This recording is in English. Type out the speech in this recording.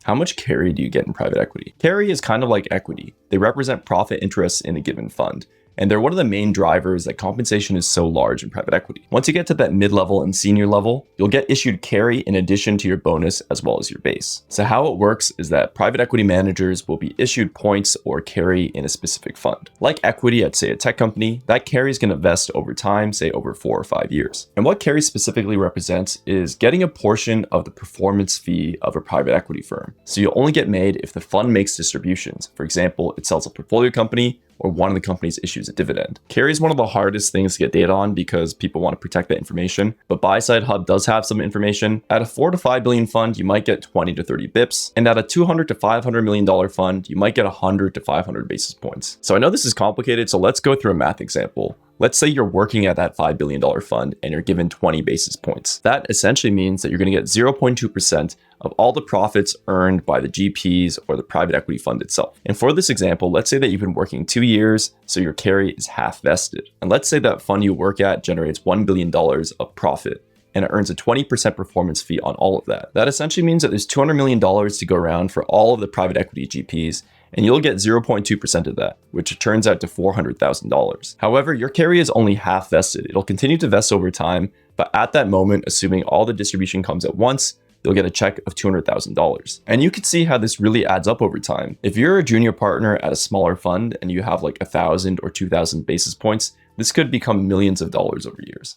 How much carry do you get in private equity? Carry is kind of like equity. They represent profit interests in a given fund, and they're one of the main drivers that compensation is so large in private equity. Once you get to that mid-level and senior level, you'll get issued carry in addition to your bonus as well as your base. So how it works is that private equity managers will be issued points or carry in a specific fund. Like equity at, say, a tech company, that carry is going to vest over time, say over 4 or 5 years. And what carry specifically represents is getting a portion of the performance fee of a private equity firm. So you'll only get made if the fund makes distributions. For example, it sells a portfolio company, or one of the companies issues a dividend. Carry is one of the hardest things to get data on because people want to protect that information, but Buy-Side Hub does have some information. At a 4 to 5 billion fund, you might get 20 to 30 bips, and at a $200 to $500 million fund, you might get 100 to 500 basis points. So I know this is complicated, so let's go through a math example. Let's say you're working at that $5 billion fund and you're given 20 basis points. That essentially means that you're going to get 0.2% of all the profits earned by the GPs or the private equity fund itself. And for this example, let's say that you've been working 2 years, so your carry is half vested. And let's say that fund you work at generates $1 billion of profit, and it earns a 20% performance fee on all of that. That essentially means that there's $200 million to go around for all of the private equity GPs, and you'll get 0.2% of that, which turns out to $400,000. However, your carry is only half vested. It'll continue to vest over time, but at that moment, assuming all the distribution comes at once, you'll get a check of $200,000. And you can see how this really adds up over time. If you're a junior partner at a smaller fund and you have like 1,000 or 2,000 basis points, this could become millions of dollars over years.